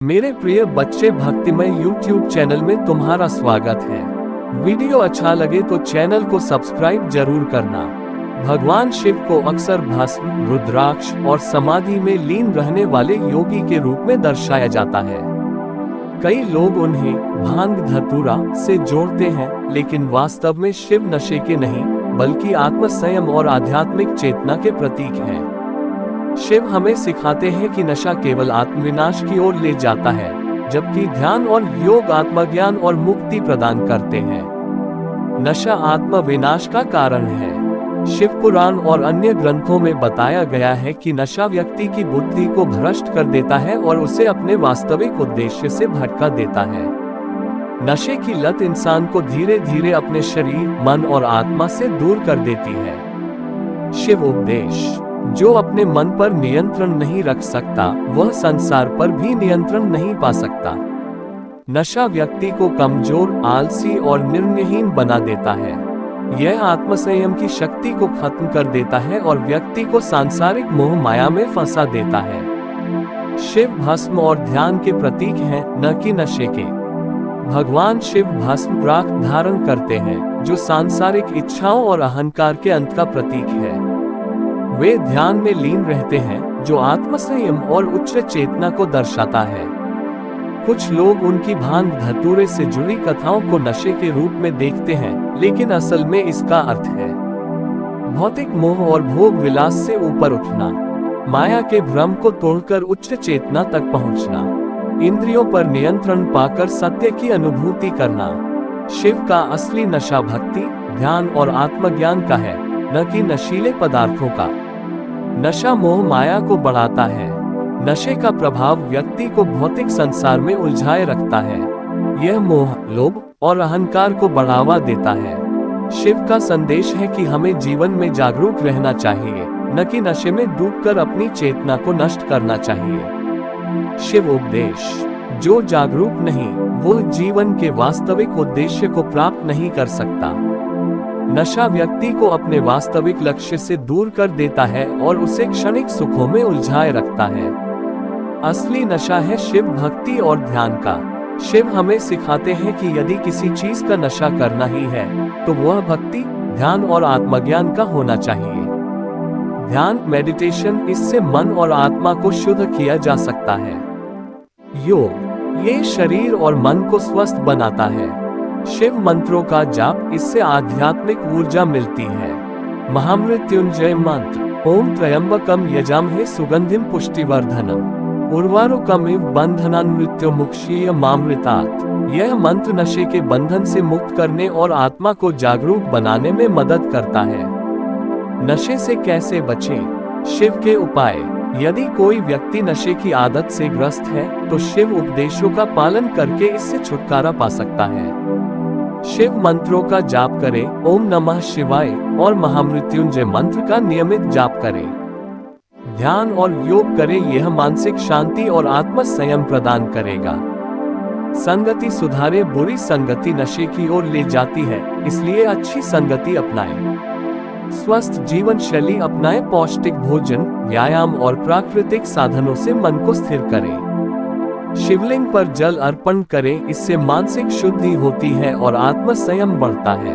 मेरे प्रिय बच्चे, भक्तिमय YouTube चैनल में तुम्हारा स्वागत है। वीडियो अच्छा लगे तो चैनल को सब्सक्राइब जरूर करना। भगवान शिव को अक्सर भस्म, रुद्राक्ष और समाधि में लीन रहने वाले योगी के रूप में दर्शाया जाता है। कई लोग उन्हें भांग धतूरा से जोड़ते हैं, लेकिन वास्तव में शिव नशे के नहीं बल्कि आत्म संयम और आध्यात्मिक चेतना के प्रतीक हैं। शिव हमें सिखाते हैं कि नशा केवल आत्मविनाश की ओर ले जाता है, जबकि ध्यान और योग आत्मज्ञान और मुक्ति प्रदान करते हैं। नशा आत्मविनाश का कारण है। शिव पुराण और अन्य ग्रंथों में बताया गया है कि नशा व्यक्ति की बुद्धि को भ्रष्ट कर देता है और उसे अपने वास्तविक उद्देश्य से भटका देता है। नशे की लत इंसान को धीरे धीरे अपने शरीर, मन और आत्मा से दूर कर देती है। शिव उपदेश: जो अपने मन पर नियंत्रण नहीं रख सकता, वह संसार पर भी नियंत्रण नहीं पा सकता। नशा व्यक्ति को कमजोर, आलसी और निर्णयहीन बना देता है। यह आत्मसंयम की शक्ति को खत्म कर देता है और व्यक्ति को सांसारिक मोह माया में फंसा देता है। शिव भस्म और ध्यान के प्रतीक हैं, न कि नशे के। भगवान शिव भस्म राख धारण करते हैं, जो सांसारिक इच्छाओं और अहंकार के अंत का प्रतीक है। वे ध्यान में लीन रहते हैं, जो आत्मसंयम और उच्च चेतना को दर्शाता है। कुछ लोग उनकी भांग धतूरे से जुड़ी कथाओं को नशे के रूप में देखते हैं, लेकिन असल में इसका अर्थ है भौतिक मोह और भोग विलास से ऊपर उठना, माया के भ्रम को तोड़कर उच्च चेतना तक पहुंचना, इंद्रियों पर नियंत्रण पाकर सत्य की अनुभूति करना। शिव का असली नशा भक्ति, ध्यान और आत्मज्ञान का है, न कि नशीले पदार्थों का। नशा मोह माया को बढ़ाता है। नशे का प्रभाव व्यक्ति को भौतिक संसार में उलझाए रखता है। यह मोह, लोभ और अहंकार को बढ़ावा देता है। शिव का संदेश है कि हमें जीवन में जागरूक रहना चाहिए, न कि नशे में डूबकर अपनी चेतना को नष्ट करना चाहिए। शिव उपदेश: जो जागरूक नहीं, वह जीवन के वास्तविक उद्देश्य को प्राप्त नहीं कर सकता। नशा व्यक्ति को अपने वास्तविक लक्ष्य से दूर कर देता है और उसे क्षणिक सुखों में उलझाए रखता है। असली नशा है शिव भक्ति और ध्यान का। शिव हमें सिखाते हैं कि यदि किसी चीज का नशा करना ही है, तो वह भक्ति, ध्यान और आत्मज्ञान का होना चाहिए। ध्यान, मेडिटेशन, इससे मन और आत्मा को शुद्ध किया जा सकता है। योग, ये शरीर और मन को स्वस्थ बनाता है। शिव मंत्रों का जाप, इससे आध्यात्मिक ऊर्जा मिलती है। महामृत्युंजय मंत्र: ओम त्र्यंबकम यजामहे सुगंधिम पुष्टिवर्धनम उर्वारुकमिव बंधनान्मृत्युमुक्षीय मामृतात्। यह मंत्र नशे के बंधन से मुक्त करने और आत्मा को जागरूक बनाने में मदद करता है। नशे से कैसे बचें? शिव के उपाय: यदि कोई व्यक्ति नशे की आदत से ग्रस्त है, तो शिव उपदेशों का पालन करके इससे छुटकारा पा सकता है। शिव मंत्रों का जाप करें, ओम नमः शिवाय और महामृत्युंजय मंत्र का नियमित जाप करें। ध्यान और योग करें, यह मानसिक शांति और आत्म संयम प्रदान करेगा। संगति सुधारे, बुरी संगति नशे की ओर ले जाती है, इसलिए अच्छी संगति अपनाएं। स्वस्थ जीवन शैली अपनाएं, पौष्टिक भोजन, व्यायाम और प्राकृतिक साधनों से मन को स्थिर करें। शिवलिंग पर जल अर्पण करें, इससे मानसिक शुद्धि होती है और आत्म संयम बढ़ता है।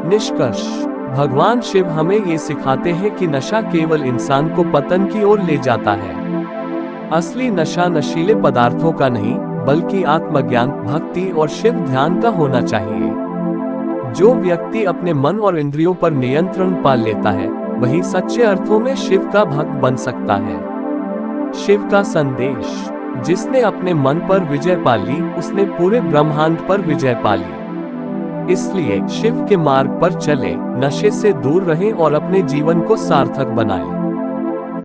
निष्कर्ष: भगवान शिव हमें ये सिखाते हैं कि नशा केवल इंसान को पतन की ओर ले जाता है। असली नशा नशीले पदार्थों का नहीं, बल्कि आत्मज्ञान, भक्ति और शिव ध्यान का होना चाहिए। जो व्यक्ति अपने मन और इंद्रियों पर नियंत्रण पा लेता है, वही सच्चे अर्थों में शिव का भक्त बन सकता है। शिव का संदेश: जिसने अपने मन पर विजय पा ली, उसने पूरे ब्रह्मांड पर विजय पा ली। इसलिए शिव के मार्ग पर चलें, नशे से दूर रहें और अपने जीवन को सार्थक बनाएं।